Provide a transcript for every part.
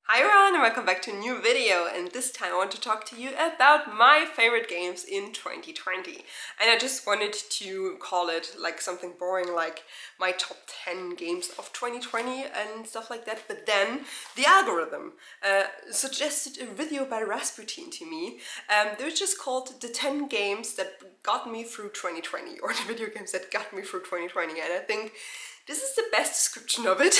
Hi everyone and welcome back to a new video, and this time I want to talk to you about my favorite games in 2020. And I just wanted to call it like something boring like my top 10 games of 2020 and stuff like that, but then the algorithm suggested a video by Rasputin to me. They were just called the 10 games that got me through 2020, or the video games that got me through 2020, and I think this is the best description of it.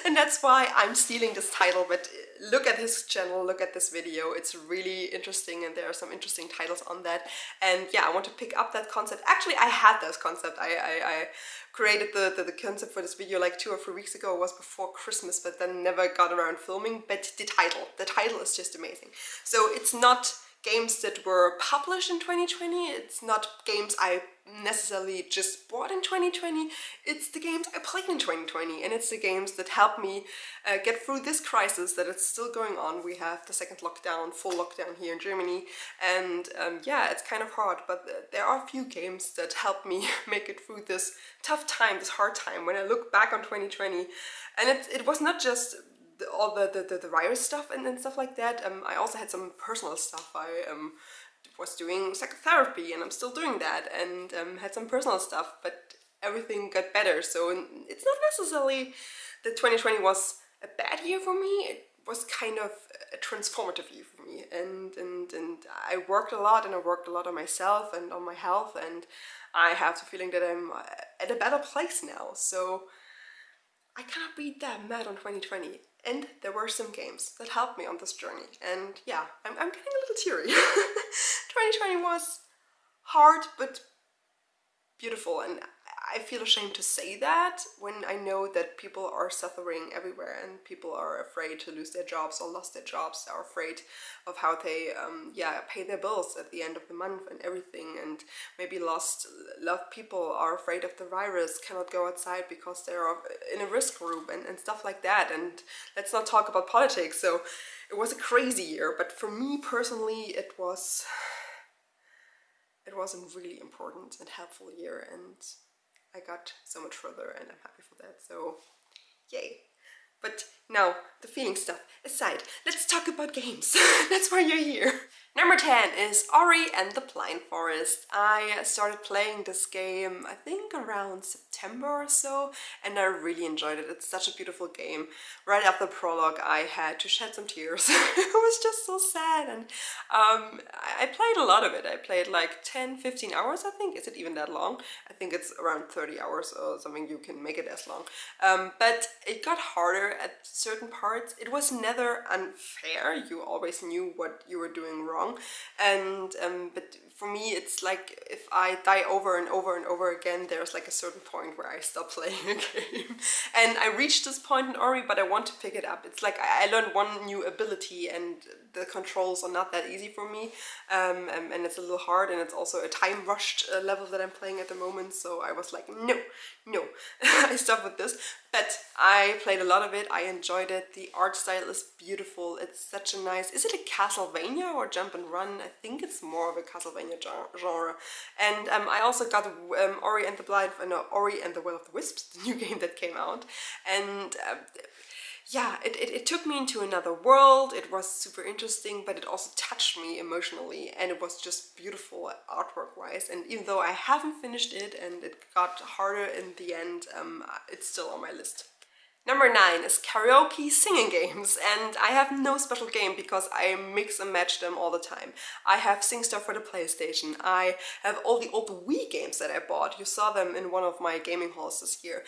And that's why I'm stealing this title, but look at his channel, look at this video, it's really interesting and there are some interesting titles on that. And yeah, I want to pick up that concept. Actually, I had this concept. I created the concept for this video like 2 or 3 weeks ago. It was before Christmas, but then never got around filming. But the title is just amazing. So it's not games that were published in 2020, it's not games I necessarily just bought in 2020, it's the games I played in 2020, and it's the games that helped me get through this crisis that is still going on. We have the second lockdown, full lockdown here in Germany, and yeah, it's kind of hard, but there are a few games that helped me make it through this tough time, this hard time. When I look back on 2020, and it was not just all the virus stuff and stuff like that. I also had some personal stuff. I was doing psychotherapy and I'm still doing that, and had some personal stuff, but everything got better. So it's not necessarily that 2020 was a bad year for me. It was kind of a transformative year for me, and I worked a lot, and I worked a lot on myself and on my health, and I have the feeling that I'm at a better place now. So I cannot be that mad on 2020. And there were some games that helped me on this journey. And yeah, I'm getting a little teary. 2020 was hard, but beautiful. And I feel ashamed to say that when I know that people are suffering everywhere and people are afraid to lose their jobs or lost their jobs, are afraid of how they pay their bills at the end of the month and everything, and maybe lost loved people are afraid of the virus, cannot go outside because they're in a risk group and stuff like that. And let's not talk about politics. So it was a crazy year, but for me personally it was a really important and helpful year, and I got so much further and I'm happy for that, so yay. But now, the feeling stuff aside, let's talk about games. That's why you're here. Number 10 is Ori and the Blind Forest. I started playing this game, I think around September or so, and I really enjoyed it. It's such a beautiful game. Right after the prologue, I had to shed some tears. It was just so sad, and I played a lot of it. I played like 10-15 hours, I think. Is it even that long? I think it's around 30 hours or something. You can make it as long. But it got harder at certain parts. It was never unfair. You always knew what you were doing wrong. And but for me it's like if I die over and over and over again, there's like a certain point where I stop playing a game. And I reached this point in Ori, but I want to pick it up. It's like I learned one new ability and the controls are not that easy for me, and it's a little hard, and it's also a time rushed level that I'm playing at the moment, so I was like no I stopped with this. But I played a lot of it, I enjoyed it, the art style is beautiful, it's such a nice, is it a Castlevania or jump and run? I think it's more of a Castlevania genre. And I also got Ori and the Will of the Wisps, the new game that came out, and yeah, it took me into another world. It was super interesting, but it also touched me emotionally, and it was just beautiful artwork wise. And even though I haven't finished it and it got harder in the end, it's still on my list. Number 9 is karaoke singing games, and I have no special game because I mix and match them all the time. I have Singstar for the PlayStation, I have all the old Wii games that I bought. You saw them in one of my gaming halls this year.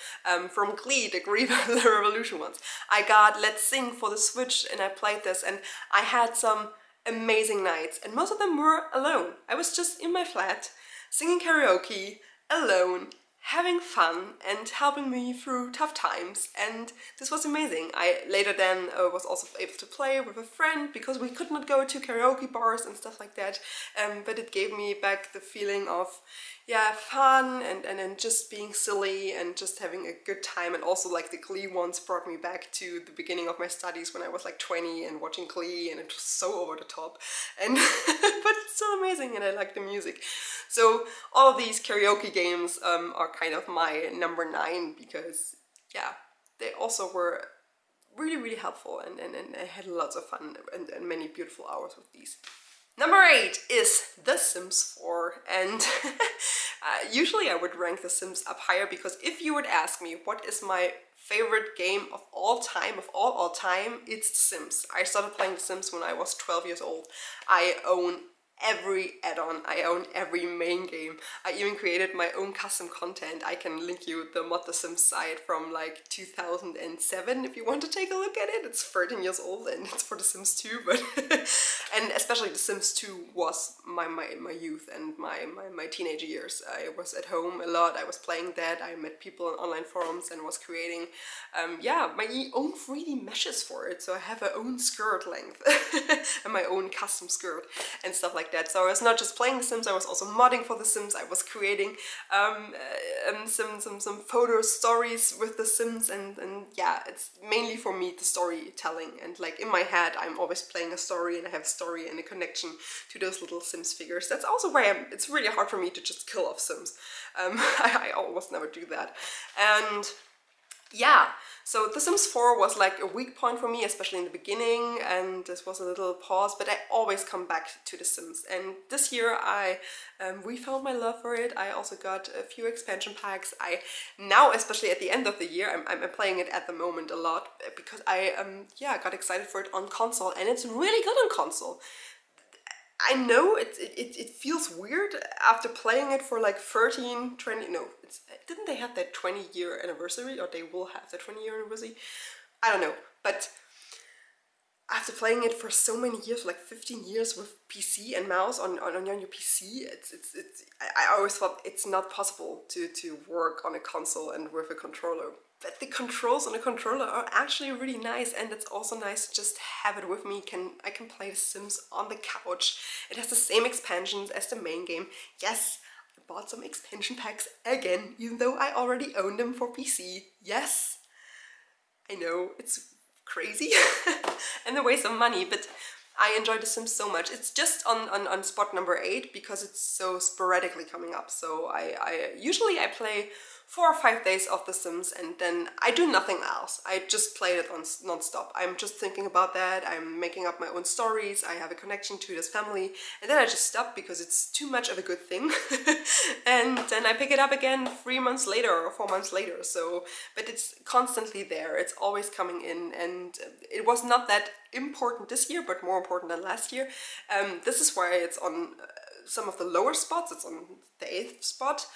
From Glee, the Glee the Revolution ones. I got Let's Sing for the Switch and I played this, and I had some amazing nights, and most of them were alone. I was just in my flat, singing karaoke, alone, having fun and helping me through tough times, and this was amazing. I later then was also able to play with a friend because we could not go to karaoke bars and stuff like that, but it gave me back the feeling of fun and just being silly and just having a good time. And also like the Glee ones brought me back to the beginning of my studies when I was like 20 and watching Glee, and it was so over the top, and but it's still amazing and I like the music. So all of these karaoke games are kind of my number 9 because yeah, they also were really helpful, and I had lots of fun and many beautiful hours with these. Number 8 is The Sims 4, and usually I would rank The Sims up higher, because if you would ask me what is my favorite game of all time, of all time, it's The Sims. I started playing The Sims when I was 12 years old. I own every add-on, I own every main game. I even created my own custom content. I can link you the Mod The Sims site from like 2007 if you want to take a look at it. It's 13 years old and it's for The Sims 2, but and especially The Sims 2 was my youth and my teenage years. I was at home a lot, I was playing that, I met people on online forums and was creating yeah, my own 3D meshes for it. So I have my own skirt length and my own custom skirt and stuff like that. So I was not just playing The Sims, I was also modding for The Sims. I was creating some photo stories with The Sims, and yeah, it's mainly for me the storytelling, and like in my head I'm always playing a story, and I have a story and a connection to those little Sims figures. That's also why it's really hard for me to just kill off Sims. I almost never do that. And yeah, so The Sims 4 was like a weak point for me, especially in the beginning, and this was a little pause, but I always come back to The Sims. And this year I refound my love for it. I also got a few expansion packs. I now, especially at the end of the year, I'm playing it at the moment a lot, because I yeah, got excited for it on console, and it's really good on console. I know it feels weird after playing it for like 13, 20, no, didn't they have that 20-year anniversary, or they will have the 20-year anniversary? I don't know, but after playing it for so many years, like 15 years with PC and mouse on your PC, I always thought it's not possible to work on a console and with a controller. But the controls on a controller are actually really nice, and it's also nice to just have it with me. I can play The Sims on the couch. It has the same expansions as the main game. Yes, I bought some expansion packs again, even though I already own them for PC. Yes, I know, it's crazy and a waste of money, but I enjoy The Sims so much. It's just on spot number 8 because it's so sporadically coming up. So I usually play 4 or 5 days of The Sims, and then I do nothing else. I just play it non-stop. I'm just thinking about that, I'm making up my own stories, I have a connection to this family, and then I just stop because it's too much of a good thing. And then I pick it up again 3 months later or 4 months later. So, but it's constantly there, it's always coming in, and it was not that important this year, but more important than last year. This is why it's on some of the lower spots. It's on the 8th spot.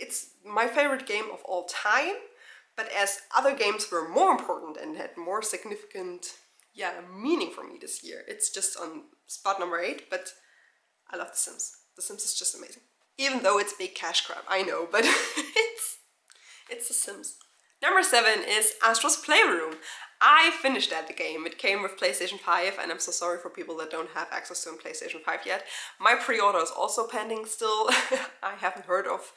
It's my favorite game of all time, but as other games were more important and had more significant, yeah, meaning for me this year, it's just on spot number 8, but I love The Sims. The Sims is just amazing. Even though it's big cash grab, I know, but it's The Sims. Number 7 is Astro's Playroom. I finished the game. It came with PlayStation 5, and I'm so sorry for people that don't have access to a PlayStation 5 yet. My pre-order is also pending still. I haven't heard of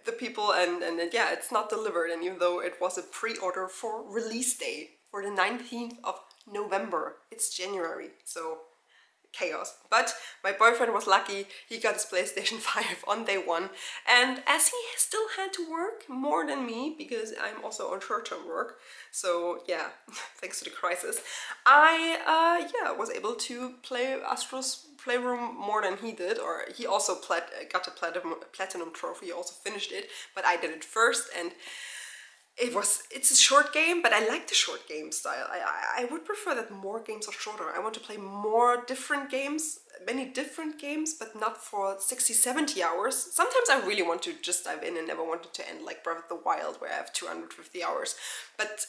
the people, and yeah, it's not delivered, and even though it was a pre-order for release day for the 19th of November, it's January, so chaos. But my boyfriend was lucky, he got his PlayStation 5 on day 1, and as he still had to work more than me, because I'm also on short-term work, so yeah, thanks to the crisis, I yeah, was able to play Astro's Playroom more than he did, or he also got a platinum trophy, he also finished it, but I did it first, and it's a short game, but I like the short game style. I would prefer that more games are shorter. I want to play more different games, many different games, but not for 60-70 hours. Sometimes I really want to just dive in and never want it to end, like Breath of the Wild, where I have 250 hours. But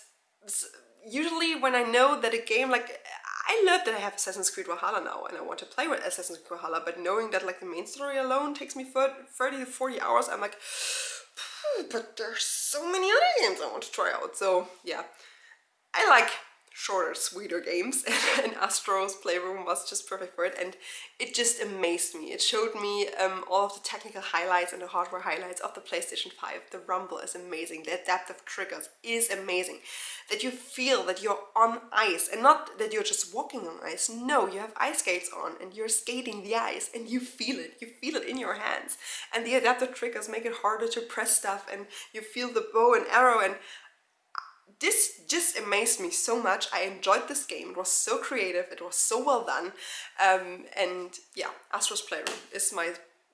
usually when I know that a game, like, I love that I have Assassin's Creed Valhalla now, and I want to play with Assassin's Creed Valhalla, but knowing that like the main story alone takes me 30 to 40 hours, I'm like, but there's so many other games I want to try out. So yeah, I like shorter, sweeter games, and Astro's Playroom was just perfect for it, and it just amazed me. It showed me all of the technical highlights and the hardware highlights of the PlayStation 5. The rumble is amazing, the adaptive triggers is amazing, that you feel that you're on ice, and not that you're just walking on ice. No, you have ice skates on, and you're skating the ice, and you feel it in your hands, and the adaptive triggers make it harder to press stuff, and you feel the bow and arrow, and this just amazed me so much. I enjoyed this game. It was so creative, it was so well done, and yeah, Astro's Playroom is my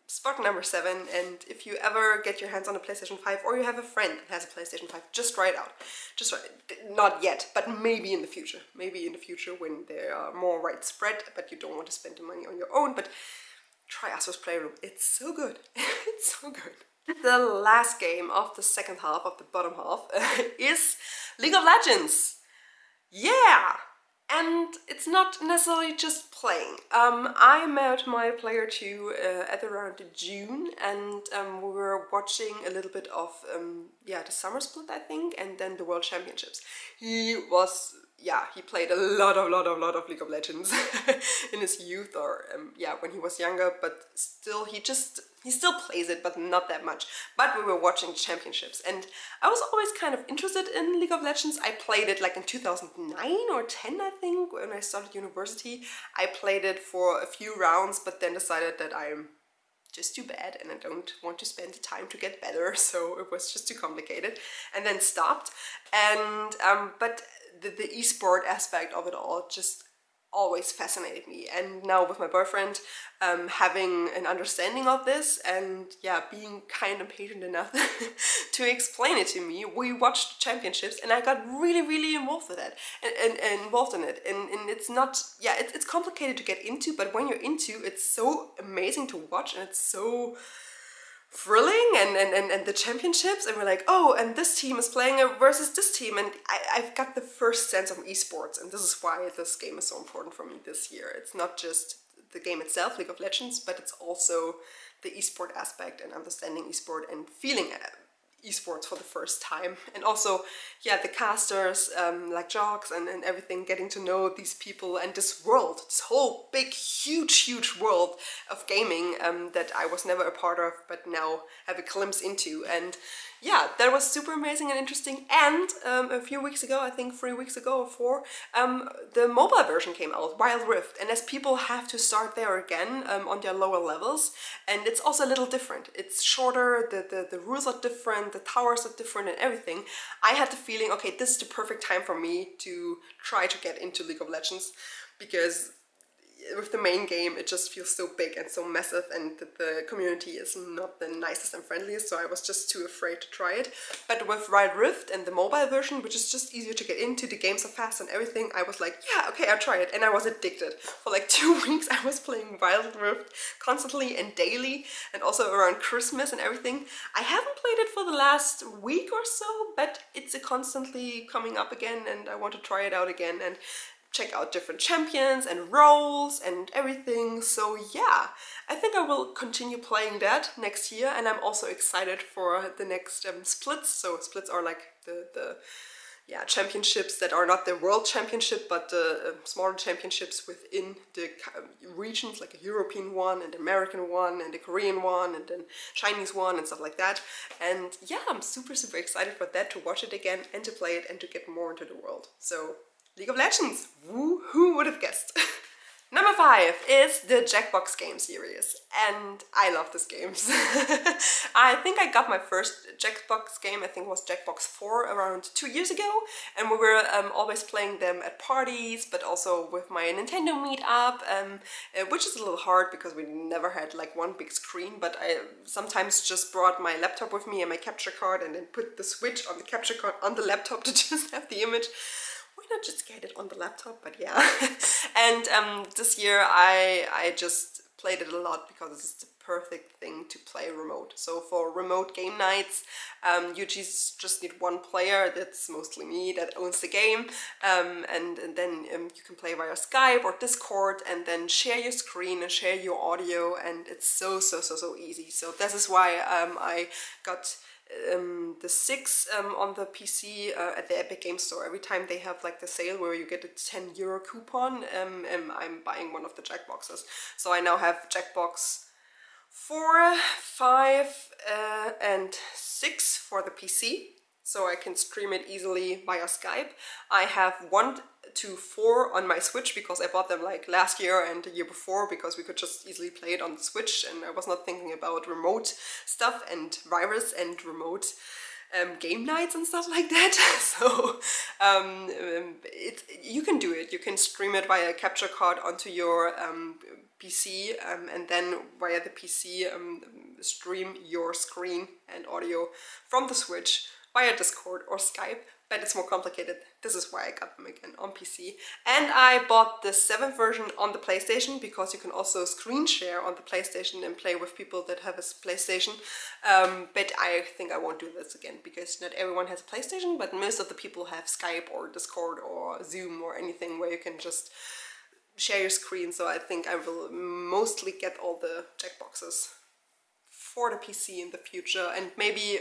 spot number 7, and if you ever get your hands on a PlayStation 5 or you have a friend that has a PlayStation 5, just try it out. Just try it. Not yet, but maybe in the future. Maybe in the future when they are more widespread, but you don't want to spend the money on your own, but try Astro's Playroom. It's so good. It's so good. The last game of the second half, of the bottom half, is League of Legends. Yeah! And it's not necessarily just playing. I met my player 2 at around June, and we were watching a little bit of yeah, the summer split, I think, and then the World Championships. He played a lot of League of Legends in his youth, or yeah, when he was younger, but still he still plays it, but not that much. But we were watching championships, and I was always kind of interested in League of Legends. I played it like in 2009 or 10, I think, when I started university. I played it for a few rounds, but then decided that I'm just too bad and I don't want to spend the time to get better, so it was just too complicated, and then stopped. And but the esport aspect of it all just always fascinated me, and now with my boyfriend having an understanding of this, and yeah, being kind of patient enough to explain it to me, we watched championships and I got really involved with it, and involved in it, and it's not, yeah, it's complicated to get into, but when you're into, it's so amazing to watch, and it's so thrilling, and the championships, and we're like, oh, and this team is playing versus this team, and I've got the first sense of esports, and this is why this game is so important for me this year. It's not just the game itself, League of Legends, but it's also the esport aspect and understanding esport and feeling esports for the first time, and also, yeah, the casters like Jogs and everything, getting to know these people and this world, this whole big huge world of gaming that I was never a part of, but now have a glimpse into. And yeah, that was super amazing and interesting. And a few weeks ago, I think 3 weeks ago or 4, the mobile version came out, Wild Rift, and as people have to start there again on their lower levels, and it's also a little different. It's shorter, the rules are different, the towers are different and everything. I had the feeling, okay, this is the perfect time for me to try to get into League of Legends, because with the main game it just feels so big and so massive, and the community is not the nicest and friendliest, so I was just too afraid to try it. But with Wild Rift and the mobile version, which is just easier to get into, the games are fast and everything, I was like, yeah, okay, I'll try it, and I was addicted. For like 2 weeks I was playing Wild Rift constantly and daily, and also around Christmas and everything. I haven't played it for the last week or so, but it's constantly coming up again, and I want to try it out again and check out different champions and roles and everything. So yeah, I think I will continue playing that next year, and I'm also excited for the next splits. So splits are like the yeah, championships that are not the world championship, but the smaller championships within the regions, like a European one and American one and the Korean one and then Chinese one and stuff like that. And yeah, I'm super excited for that, to watch it again and to play it and to get more into the world. So League of Legends, who would have guessed? Number 5 is the Jackbox game series, and I love this games. I think I got my first Jackbox game, I think it was Jackbox 4, around 2 years ago, and we were always playing them at parties, but also with my Nintendo meetup, which is a little hard because we never had like one big screen, but I sometimes just brought my laptop with me and my capture card, and then put the Switch on the capture card on the laptop to just have the image. Why not just get it on the laptop? But yeah. And this year I just played it a lot because it's the perfect thing to play remote. So for remote game nights, you just need one player, that's mostly me, that owns the game, and then you can play via Skype or Discord, and then share your screen and share your audio, and it's so easy. So this is why I got the 6 on the PC at the Epic Game Store. Every time they have like the sale where you get a €10 coupon, I'm buying one of the Jackboxes. So I now have Jackbox 4, 5 and 6 for the PC, so I can stream it easily via Skype. I have 1 to 4 on my Switch because I bought them like last year and the year before, because we could just easily play it on the Switch, and I was not thinking about remote stuff and virus and remote game nights and stuff like that. So you can do it. You can stream it via a capture card onto your PC, and then via the PC stream your screen and audio from the Switch via Discord or Skype, but it's more complicated. This is why I got them again on PC. And I bought the 7th version on the PlayStation, because you can also screen share on the PlayStation and play with people that have a PlayStation. But I think I won't do this again, because not everyone has a PlayStation, but most of the people have Skype or Discord or Zoom or anything where you can just share your screen. So I think I will mostly get all the Jackboxes for the PC in the future, and maybe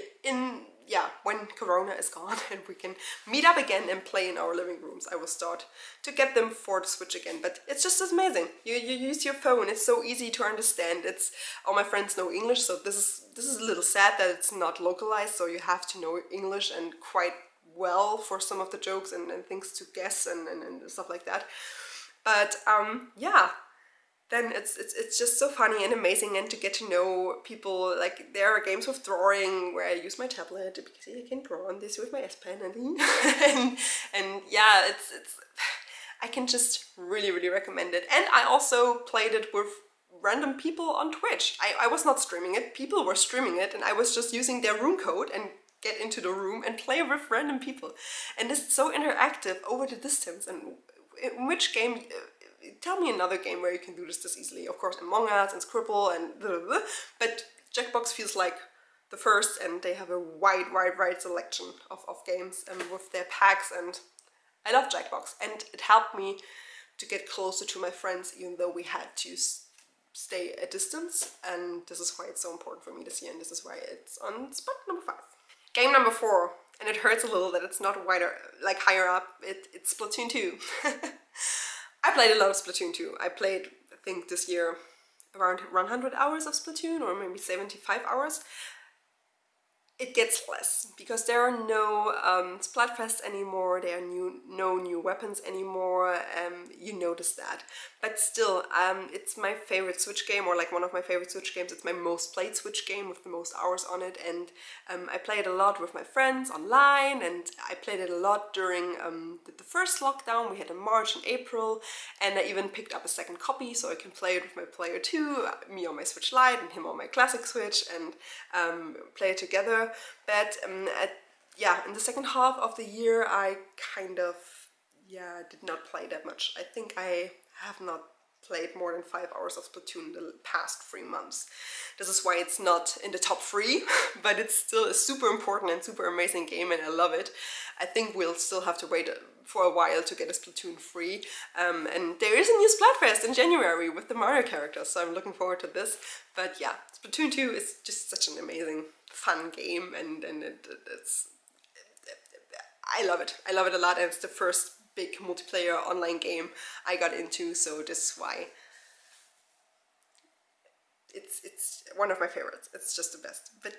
when Corona is gone and we can meet up again and play in our living rooms, I will start to get them for the Switch again. But it's just amazing. You use your phone. It's so easy to understand. It's all my friends know English, so this is a little sad that it's not localized. So you have to know English and quite well for some of the jokes and things to guess and stuff like that. But yeah. Then it's just so funny and amazing, and to get to know people. Like, there are games with drawing where I use my tablet because I can draw on this with my S Pen and yeah, it's I can just really recommend it. And I also played it with random people on Twitch. I was not streaming it, people were streaming it, and I was just using their room code and get into the room and play with random people. And it's so interactive over the distance. And in which game... Tell me another game where you can do this easily. Of course, Among Us and Scribble and blah, but Jackbox feels like the first, and they have a wide selection of games with their packs, and I love Jackbox. And it helped me to get closer to my friends, even though we had to stay a distance, and this is why it's so important for me this year, and this is why it's on spot number 5. Game number 4, and it hurts a little that it's not higher up, it's Splatoon 2. I played a lot of Splatoon 2. I played, I think this year, around 100 hours of Splatoon, or maybe 75 hours. It gets less, because there are no Splatfests anymore, there are no new weapons anymore, you notice that. But still, it's my favorite Switch game, or like one of my favorite Switch games. It's my most played Switch game with the most hours on it, and I play it a lot with my friends online, and I played it a lot during the first lockdown we had in March and April, and I even picked up a second copy so I can play it with my player 2, me on my Switch Lite and him on my classic Switch, and play it together. But in the second half of the year I kind of did not play that much. I think I have not played more than 5 hours of Splatoon the past 3 months. This is why it's not in the top 3, but it's still a super important and super amazing game, and I love it. I think we'll still have to wait for a while to get a Splatoon 3. And there is a new Splatfest in January with the Mario characters, so I'm looking forward to this. But yeah, Splatoon 2 is just such an amazing, fun game, and it's... I love it. I love it a lot, and it's the first big multiplayer online game I got into, so this is why it's one of my favorites. It's just the best. But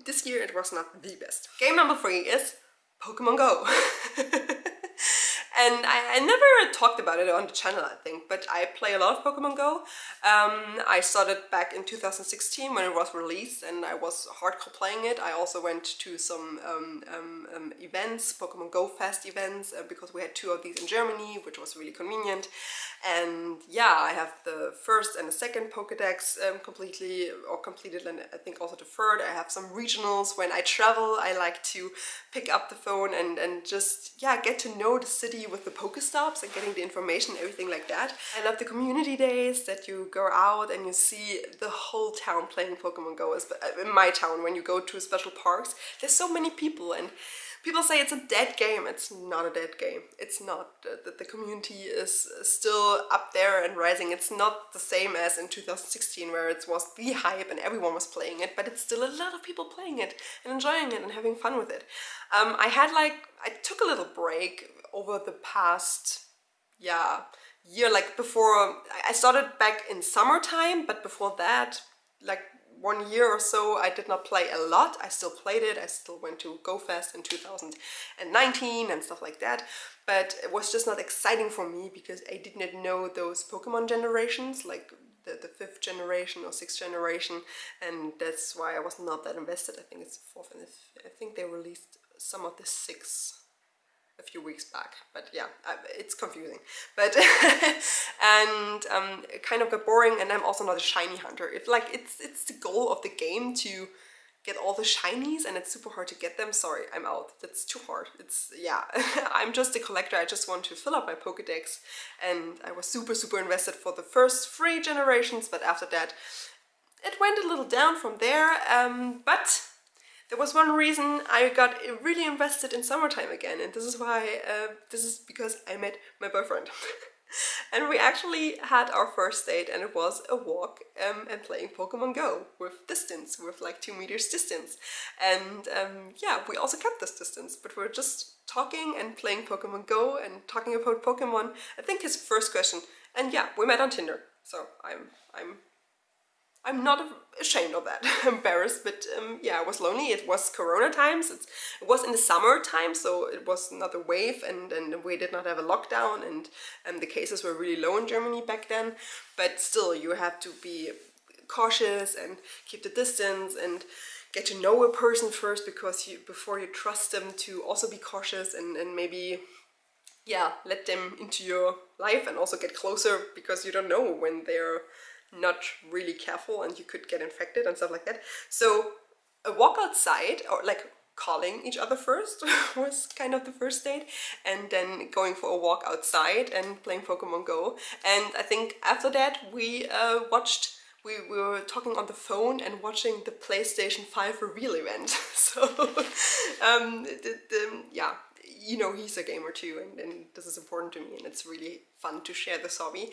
this year it was not the best. Game number 3 is Pokemon Go. And I never talked about it on the channel, I think, but I play a lot of Pokemon Go. I started back in 2016 when it was released, and I was hardcore playing it. I also went to some events, Pokemon Go Fest events, because we had 2 of these in Germany, which was really convenient. And yeah, I have the first and the second Pokedex completed, and I think also the third. I have some regionals. When I travel, I like to pick up the phone and just get to know the city with the Pokestops and getting the information, everything like that. I love the community days that you go out and you see the whole town playing Pokemon Go. In my town, when you go to special parks, there's so many people, and people say it's a dead game. It's not a dead game. It's not. The community is still up there and rising. It's not the same as in 2016 where it was the hype and everyone was playing it, but it's still a lot of people playing it and enjoying it and having fun with it. I took a little break over the past year, before I started back in summertime, but before that, 1 year or so, I did not play a lot. I still played it. I still went to GoFest in 2019 and stuff like that, but it was just not exciting for me because I did not know those Pokemon generations, like the 5th generation or 6th generation, and that's why I was not that invested. I think it's the 4th, and I think they released some of the 6th a few weeks back, but yeah, it's confusing. But and it kind of got boring, and I'm also not a shiny hunter. If like it's the goal of the game to get all the shinies, and it's super hard to get them. Sorry, I'm out. That's too hard. It's, yeah, I'm just a collector. I just want to fill up my Pokédex, and I was super invested for the first 3 generations, but after that it went a little down from there. But there was one reason I got really invested in summertime again, and this is why, this is because I met my boyfriend. And we actually had our first date, and it was a walk and playing Pokemon Go with distance, with like 2 meters distance. And yeah, we also kept this distance, but we were just talking and playing Pokemon Go and talking about Pokemon. I think his first question, and yeah, we met on Tinder. So I'm not ashamed of that, embarrassed, but yeah, I was lonely. It was Corona times, it was in the summer time, so it was not a wave, and we did not have a lockdown, and the cases were really low in Germany back then, but still you have to be cautious and keep the distance and get to know a person first, because before you trust them, to also be cautious and maybe, yeah, let them into your life and also get closer, because you don't know when they're not really careful and you could get infected and stuff like that. So a walk outside, or like calling each other first, was kind of the first date, and then going for a walk outside and playing Pokemon Go. And I think after that we were talking on the phone and watching the PlayStation 5 reveal event. So yeah, you know, he's a gamer too, and this is important to me, and it's really fun to share this hobby.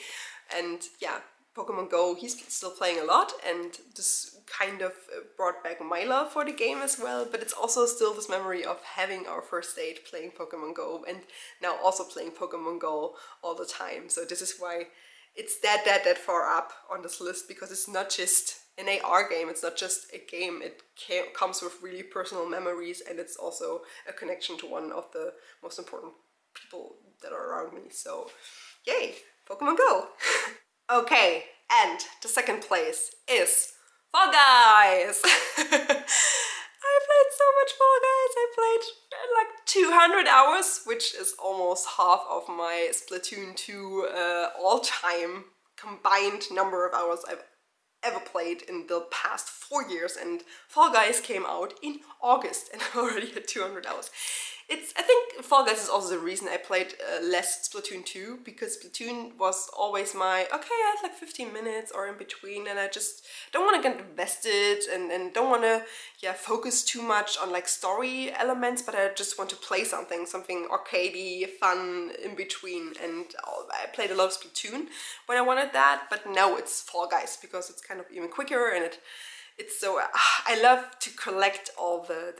And yeah, Pokemon Go, he's still playing a lot, and this kind of brought back my love for the game as well, but it's also still this memory of having our first date playing Pokemon Go, and now also playing Pokemon Go all the time. So this is why it's that far up on this list, because it's not just an AR game, it's not just a game, it comes with really personal memories, and it's also a connection to one of the most important people that are around me. So yay, Pokemon Go! Okay, and the second place is Fall Guys! I played so much Fall Guys. I played like 200 hours, which is almost half of my Splatoon 2 all-time combined number of hours I've ever played in the past 4 years, and Fall Guys came out in August and I already had 200 hours. I think Fall Guys is also the reason I played less Splatoon 2, because Splatoon was always my, okay, I have like 15 minutes or in between, and I just don't want to get invested and don't want to, yeah, focus too much on like story elements, but I just want to play something arcadey, fun in between, and I played a lot of Splatoon when I wanted that, but now it's Fall Guys because it's kind of even quicker, and it's so, I love to collect all the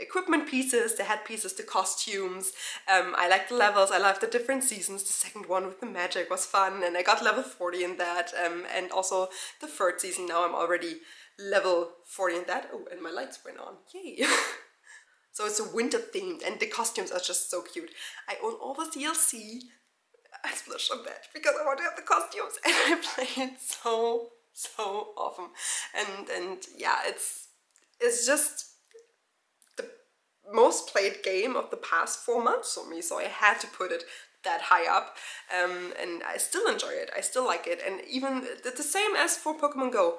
equipment pieces, the head pieces, the costumes. I like the levels, I love the different seasons. The second one with the magic was fun, and I got level 40 in that. And also the third season, now I'm already level 40 in that. Oh, and my lights went on, yay! So it's a winter themed, and the costumes are just so cute. I own all the DLC. I splurged on that because I want to have the costumes, and I play it so often, and yeah, it's just the most played game of the past 4 months for me, so I had to put it that high up, and I still enjoy it, I still like it, and even the same as for Pokemon Go.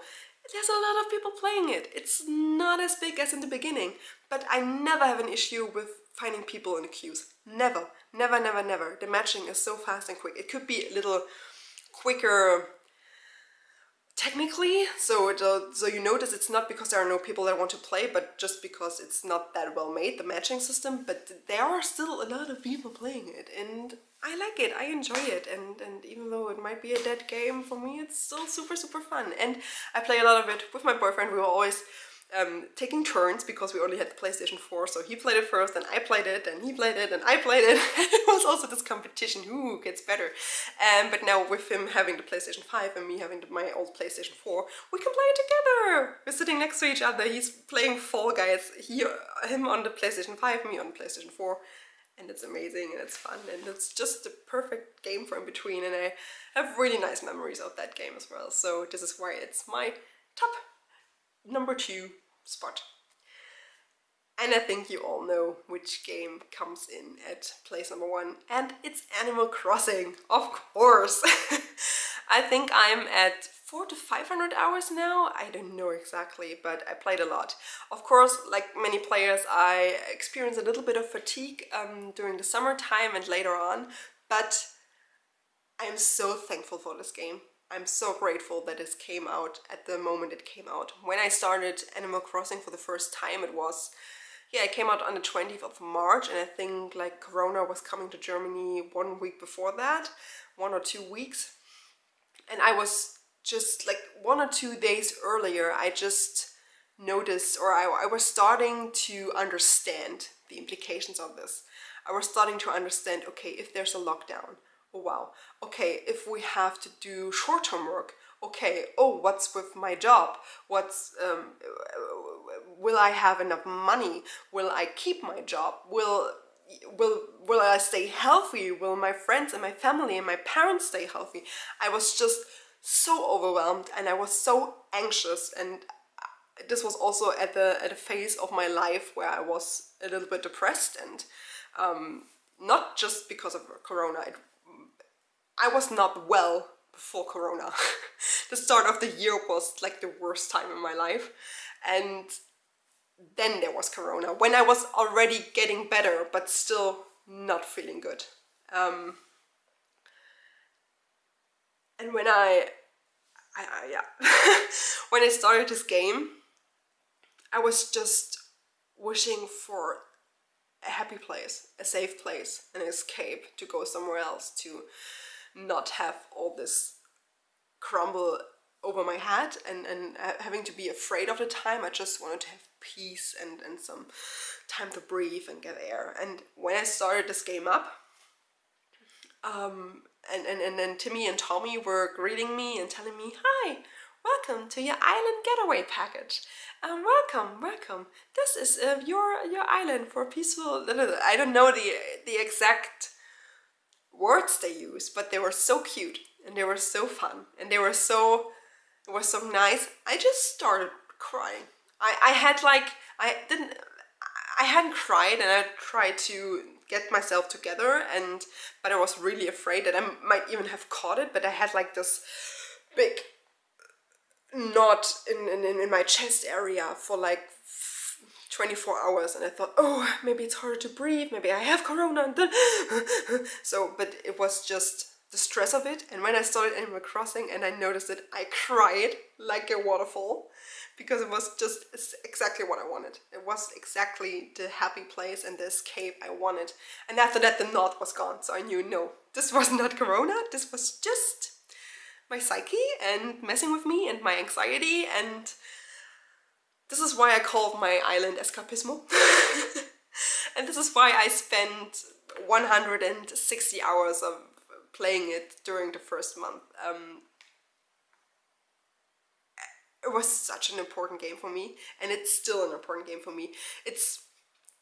There's a lot of people playing it. It's not as big as in the beginning, but I never have an issue with finding people in the queues. Never. The matching is so fast and quick. It could be a little quicker technically, so you notice it's not because there are no people that want to play, but just because it's not that well made, the matching system, but there are still a lot of people playing it, and I like it, I enjoy it, and even though it might be a dead game, for me it's still super fun, and I play a lot of it with my boyfriend. We were always taking turns, because we only had the PlayStation 4, so he played it first, and I played it, and he played it, and I played it. It was also this competition, who gets better. But now with him having the PlayStation 5 and me having my old PlayStation 4, we can play it together! We're sitting next to each other, he's playing Fall Guys, him on the PlayStation 5, me on the PlayStation 4, and it's amazing, and it's fun, and it's just the perfect game for in between, and I have really nice memories of that game as well. So this is why it's my top number 2 spot. And I think you all know which game comes in at place number 1, and it's Animal Crossing, of course. I think I'm at 400 to 500 hours now. I don't know exactly, but I played a lot. Of course, like many players, I experienced a little bit of fatigue during the summertime and later on, but I'm so thankful for this game. I'm so grateful that it came out at the moment it came out. When I started Animal Crossing for the first time, it came out on the 20th of March, and I think like Corona was coming to Germany 1 week before that, 1 or 2 weeks. And I was just like 1 or 2 days earlier, I just noticed, or I was starting to understand the implications of this. I was starting to understand, okay, if there's a lockdown, oh wow, okay, if we have to do short-term work, okay, oh, what's with my job? Will I have enough money? Will I keep my job? Will I stay healthy? Will my friends and my family and my parents stay healthy? I was just so overwhelmed, and I was so anxious, and this was also at a phase of my life where I was a little bit depressed, and not just because of Corona. I was not well before Corona. The start of the year was like the worst time in my life, and then there was Corona, when I was already getting better, but still not feeling good. And when when I started this game, I was just wishing for a happy place, a safe place, an escape, to go somewhere else, to not have all this crumble over my head and having to be afraid of the time. I just wanted to have peace and some time to breathe and get air. And when I started this game up, and then Timmy and Tommy were greeting me and telling me, "Hi, welcome to your island getaway package. Welcome. This is your island for peaceful." I don't know the exact words they use, but they were so cute and they were so fun and it was so nice. I just started crying. I hadn't cried, and I tried to get myself together, but I was really afraid that I might even have caught it. But I had like this big knot in my chest area for like 24 hours, and I thought, oh, maybe it's harder to breathe, maybe I have Corona. So, but it was just the stress of it. And when I started Animal Crossing and I noticed it, I cried like a waterfall, because it was just exactly what I wanted. It was exactly the happy place and the escape I wanted. And after that, the knot was gone, so I knew, no, this was not Corona, this was just my psyche and messing with me and my anxiety. And this is why I called my island Escapismo. And this is why I spent 160 hours of playing it during the first month. It was such an important game for me, and it's still an important game for me. It's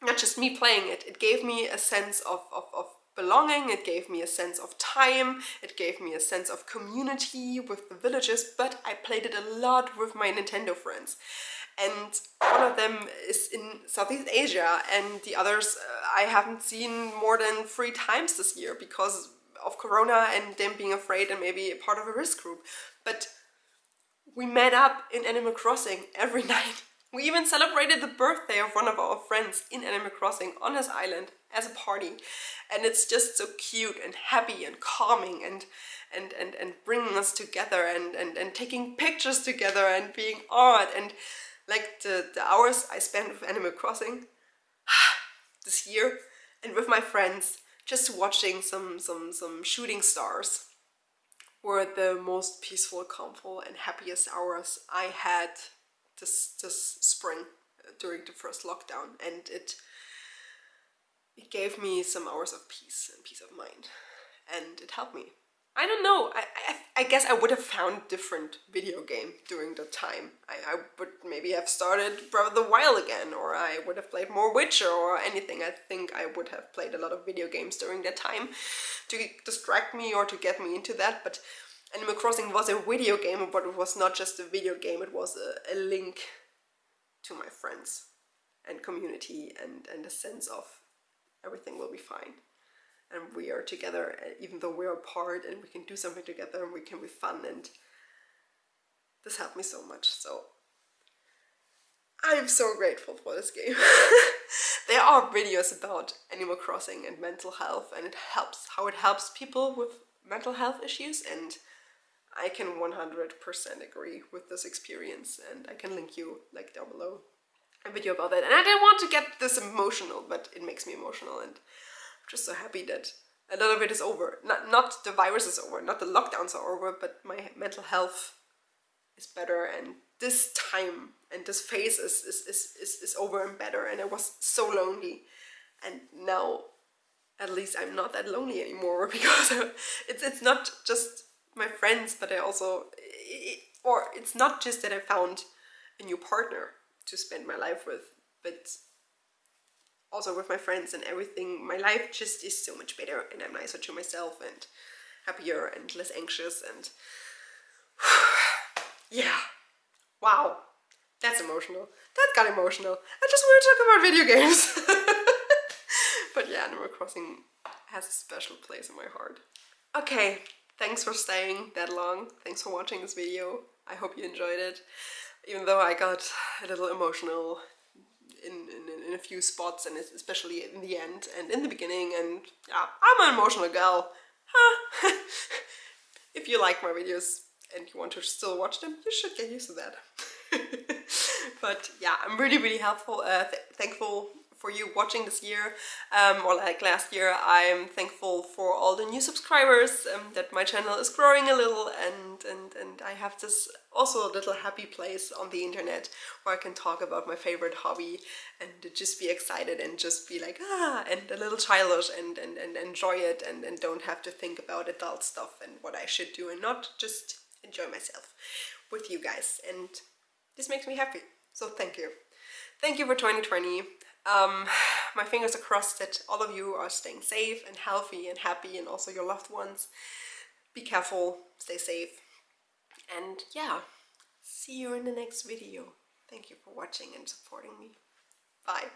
not just me playing it, it gave me a sense of belonging, it gave me a sense of time, it gave me a sense of community with the villagers, but I played it a lot with my Nintendo friends. And one of them is in Southeast Asia, and the others I haven't seen more than 3 times this year because of Corona and them being afraid and maybe a part of a risk group. But we met up in Animal Crossing every night. We even celebrated the birthday of one of our friends in Animal Crossing on his island as a party. And it's just so cute and happy and calming and bringing us together and taking pictures together and being awed. And like the hours I spent with Animal Crossing this year and with my friends, just watching some shooting stars, were the most peaceful, calmful and happiest hours I had this spring during the first lockdown. And it gave me some hours of peace and peace of mind, and it helped me. I don't know. I guess I would have found different video game during the time. I would maybe have started Breath of the Wild again, or I would have played more Witcher or anything. I think I would have played a lot of video games during that time to distract me or to get me into that. But Animal Crossing was a video game, but it was not just a video game. It was a link to my friends and community and a sense of everything will be fine. And we are together, even though we're apart, and we can do something together and we can be fun, and this helped me so much. So I'm so grateful for this game. There are videos about Animal Crossing and mental health, and how it helps people with mental health issues, and I can 100% agree with this experience, and I can link you like down below a video about that. And I didn't want to get this emotional, but it makes me emotional, and just so happy that a lot of it is over. Not the virus is over, not the lockdowns are over, but my mental health is better, and this time and this phase is over and better. And I was so lonely, and now at least I'm not that lonely anymore, because it's not just my friends, but I also, or it's not just that I found a new partner to spend my life with, but also with my friends and everything. My life just is so much better, and I'm nicer to myself and happier and less anxious, and yeah, wow, that's emotional. That got emotional. I just want to talk about video games. But yeah, Animal Crossing has a special place in my heart. Okay, thanks for staying that long. Thanks for watching this video. I hope you enjoyed it, even though I got a little emotional in a few spots, and especially in the end and in the beginning, and yeah, I'm an emotional gal. Huh. If you like my videos and you want to still watch them, you should get used to that. But yeah, I'm really helpful, thankful for you watching this year, or like last year. I'm thankful for all the new subscribers, that my channel is growing a little, and I have this also a little happy place on the internet where I can talk about my favorite hobby and just be excited and just be like, and a little childish, and enjoy it, and don't have to think about adult stuff and what I should do, and not just enjoy myself with you guys. And this makes me happy, so thank you. Thank you for 2020. My fingers are crossed that all of you are staying safe and healthy and happy, and also your loved ones. Be careful, stay safe, and yeah, see you in the next video. Thank you for watching and supporting me. Bye.